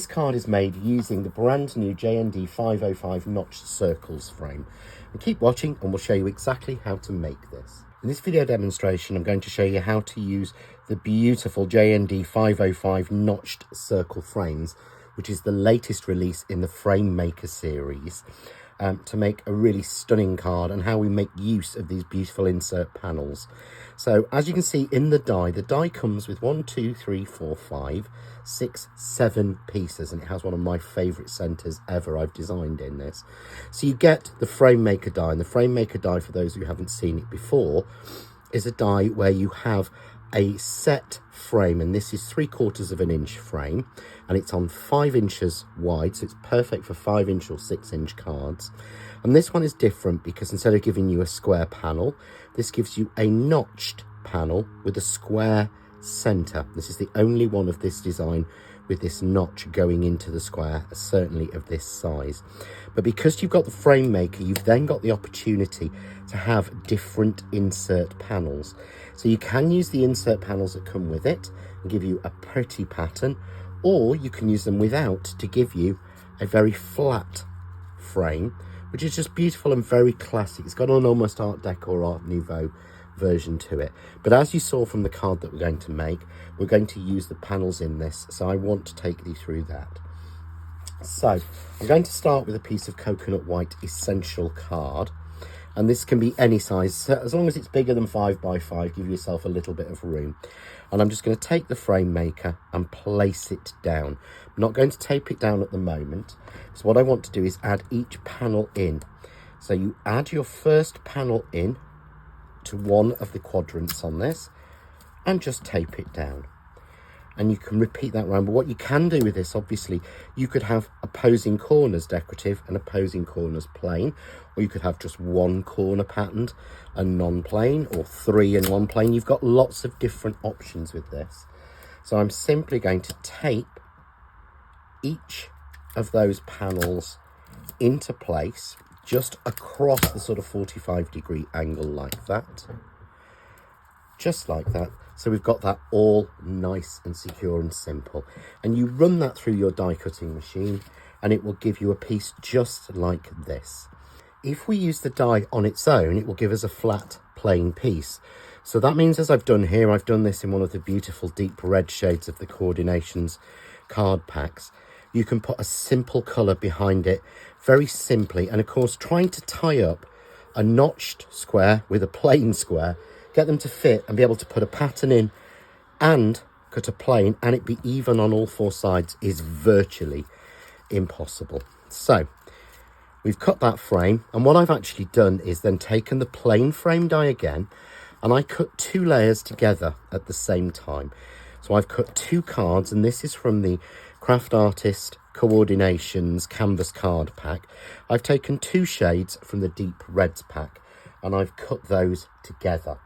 This card is made using the brand new JND505 notched circles frame. And keep watching and we'll show you exactly how to make this. In this video demonstration, I'm going to show you how to use the beautiful JND505 notched circle frames, which is the latest release in the Frame Maker series, to make a really stunning card, and how we make use of these beautiful insert panels. So as you can see in the die comes with 1, 2, 3, 4, 5, 6, 7 pieces, and it has one of my favourite centres ever I've designed in this. So you get the Frame Maker die, and the Frame Maker die, for those who haven't seen it before, is a die where you have a set frame, and this is 3/4 of an inch frame, and it's on 5 inches wide, so it's perfect for 5-inch or 6-inch cards. And this one is different because instead of giving you a square panel, this gives you a notched panel with a square center. This is the only one of this design with this notch going into the square, certainly of this size. But because you've got the Frame Maker, you've then got the opportunity to have different insert panels. So you can use the insert panels that come with it and give you a pretty pattern, or you can use them without to give you a very flat frame, which is just beautiful and very classic. It's got an almost Art Deco or Art Nouveau version to it. But as you saw from the card that we're going to make, we're going to use the panels in this, so I want to take you through that. So I'm going to start with a piece of coconut white essential card, and this can be any size, so as long as it's bigger than 5 by 5, give yourself a little bit of room. And I'm just going to take the Frame Maker and place it down. I'm not going to tape it down at the moment, so what I want to do is add each panel in. So you add your first panel in to one of the quadrants on this and just tape it down, and you can repeat that round. But what you can do with this, obviously, you could have opposing corners decorative and opposing corners plain, or you could have just one corner patterned and non-plain, or 3 and 1 plain. You've got lots of different options with this. So I'm simply going to tape each of those panels into place just across the sort of 45-degree angle, like that, just like that. So we've got that all nice and secure and simple, and you run that through your die cutting machine and it will give you a piece just like this. If we use the die on its own, it will give us a flat plain piece. So that means, as I've done here, I've done this in one of the beautiful deep red shades of the Coordinations card packs. You can put a simple colour behind it very simply, and of course trying to tie up a notched square with a plain square, get them to fit and be able to put a pattern in and cut a plain and it be even on all 4 sides is virtually impossible. So we've cut that frame, and what I've actually done is then taken the plain frame die again, and I cut 2 layers together at the same time. So I've cut 2 cards, and this is from the Craft Artist Coordinations Canvas Card Pack. I've taken 2 shades from the Deep Reds pack and I've cut those together.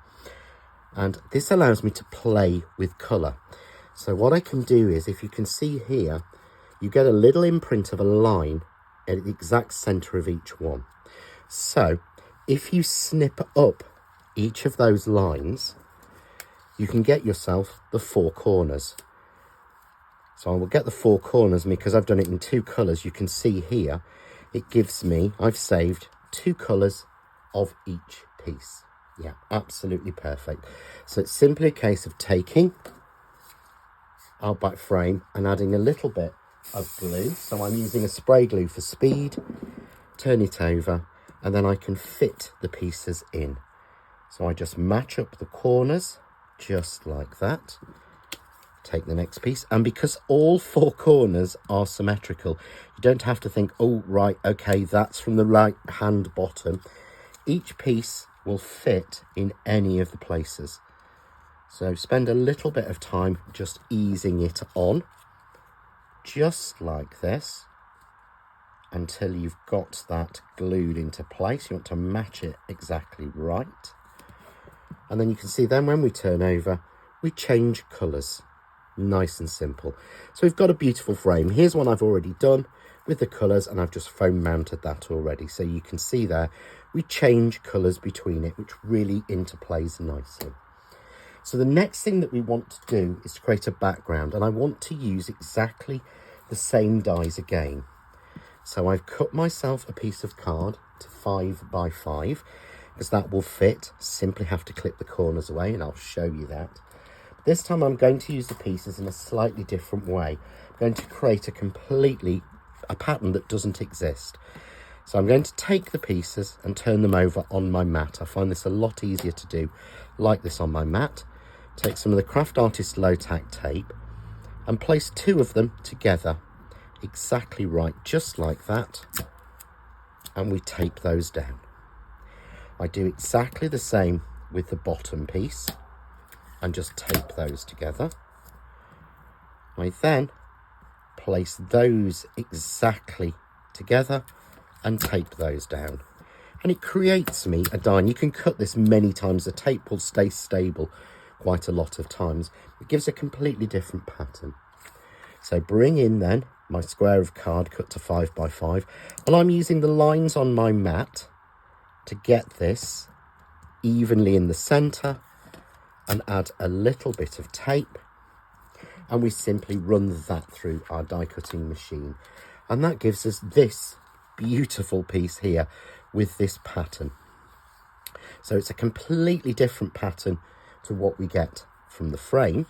And this allows me to play with colour. So what I can do is, if you can see here, you get a little imprint of a line at the exact centre of each one. So if you snip up each of those lines, you can get yourself the 4 corners. So I will get the 4 corners, and because I've done it in 2 colours, you can see here, it gives me, I've saved 2 colours of each piece. Yeah, absolutely perfect. So it's simply a case of taking our back frame and adding a little bit of glue. So I'm using a spray glue for speed, turn it over, and then I can fit the pieces in. So I just match up the corners just like that. Take the next piece, and because all 4 corners are symmetrical, you don't have to think, oh right, okay, that's from the right hand bottom. Each piece will fit in any of the places. So spend a little bit of time just easing it on, just like this, until you've got that glued into place. You want to match it exactly right. And then you can see then when we turn over, we change colours. Nice and simple. So we've got a beautiful frame. Here's one I've already done with the colours, and I've just foam mounted that already. So you can see there, we change colours between it, which really interplays nicely. So the next thing that we want to do is to create a background, and I want to use exactly the same dies again. So I've cut myself a piece of card to 5 by 5 because that will fit. Simply have to clip the corners away, and I'll show you that. This time I'm going to use the pieces in a slightly different way. I'm going to create a pattern that doesn't exist. So I'm going to take the pieces and turn them over on my mat. I find this a lot easier to do like this on my mat. Take some of the Craft Artist low tack tape and place 2 of them together exactly right, just like that, and we tape those down. I do exactly the same with the bottom piece and just tape those together. I then place those exactly together and tape those down, and it creates me a die. And you can cut this many times. The tape will stay stable quite a lot of times. It gives a completely different pattern. So bring in then my square of card cut to 5 by 5, and I'm using the lines on my mat to get this evenly in the center, and add a little bit of tape, and we simply run that through our die cutting machine, and that gives us this beautiful piece here with this pattern. So it's a completely different pattern to what we get from the frame.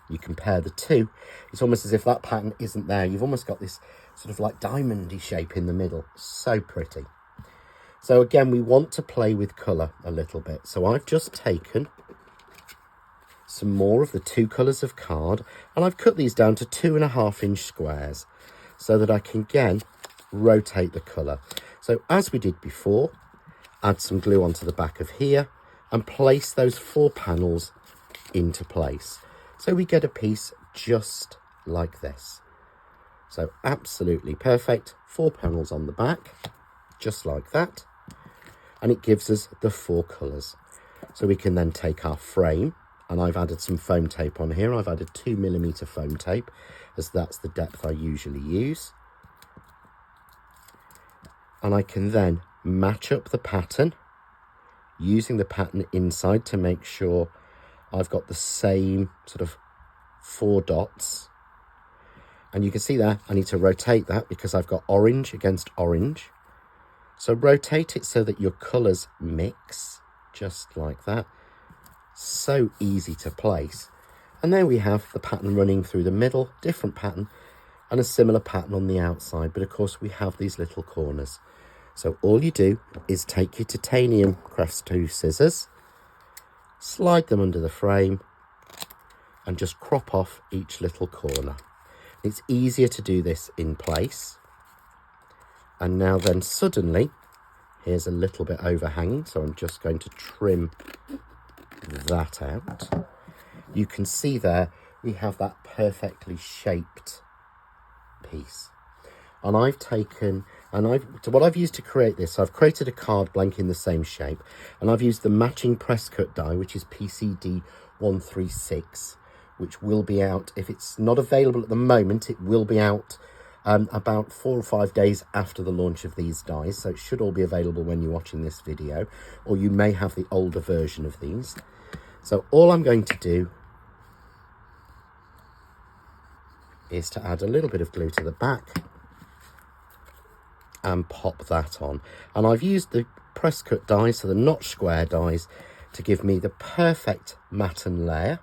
You compare the two, it's almost as if that pattern isn't there. You've almost got this sort of like diamondy shape in the middle. So pretty. So again, we want to play with colour a little bit. So I've just taken some more of the 2 colours of card, and I've cut these down to 2.5-inch squares so that I can again rotate the colour. So as we did before, add some glue onto the back of here and place those 4 panels into place. So we get a piece just like this. So absolutely perfect. 4 panels on the back, just like that. And it gives us the 4 colours. So we can then take our frame, and I've added some foam tape on here. I've added 2mm foam tape, as that's the depth I usually use. And I can then match up the pattern using the pattern inside to make sure I've got the same sort of 4 dots. And you can see there, I need to rotate that because I've got orange against orange. So rotate it so that your colours mix, just like that. So easy to place. And there we have the pattern running through the middle, different pattern, and a similar pattern on the outside. But of course we have these little corners. So all you do is take your titanium Crafts 2 scissors, slide them under the frame, and just crop off each little corner. It's easier to do this in place. And now then suddenly, here's a little bit overhanging, so I'm just going to trim that out. You can see there, we have that perfectly shaped piece. And I've taken, what I've used to create this, I've created a card blank in the same shape, and I've used the matching press cut die, which is PCD136, which will be out, if it's not available at the moment, it will be out about 4 or 5 days after the launch of these dies, so it should all be available when you're watching this video, or you may have the older version of these. So all I'm going to do is to add a little bit of glue to the back and pop that on. And I've used the press cut dies, so the notch square dies, to give me the perfect matten layer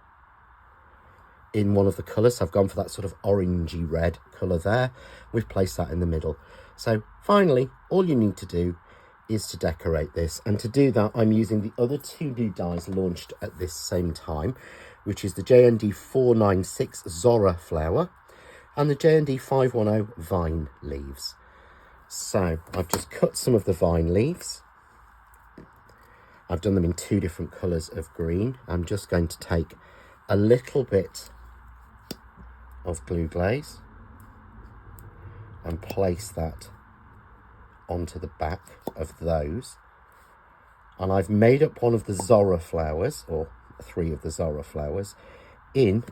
in one of the colours. So I've gone for that sort of orangey red colour there. We've placed that in the middle. So finally, all you need to do is to decorate this. And to do that, I'm using the other 2 new dies launched at this same time, which is the JND496 Zora flower and the JND510 vine leaves. So I've just cut some of the vine leaves. I've done them in 2 different colours of green. I'm just going to take a little bit of glue glaze and place that onto the back of those. And I've made up one of the Zora flowers, or 3 of the Zora flowers, in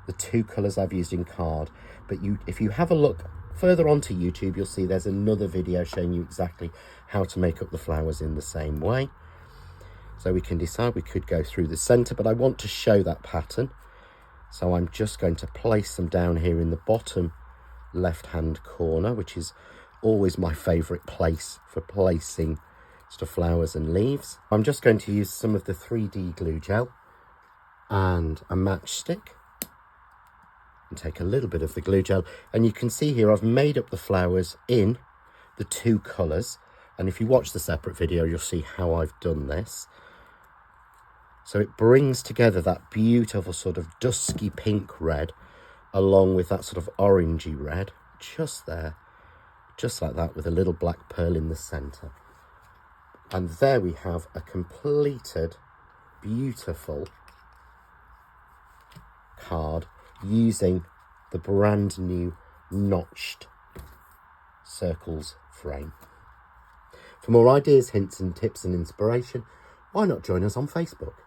the 2 colours I've used in card. But if you have a look further onto YouTube, you'll see there's another video showing you exactly how to make up the flowers in the same way. So we can decide we could go through the centre, but I want to show that pattern. So I'm just going to place them down here in the bottom left-hand corner, which is always my favourite place for placing sort of flowers and leaves. I'm just going to use some of the 3D glue gel and a matchstick and take a little bit of the glue gel, and you can see here I've made up the flowers in the 2 colours, and if you watch the separate video you'll see how I've done this. So it brings together that beautiful sort of dusky pink red along with that sort of orangey red, just there, just like that, with a little black pearl in the centre. And there we have a completed, beautiful card using the brand new notched circles frame. For more ideas, hints and tips and inspiration, why not join us on Facebook?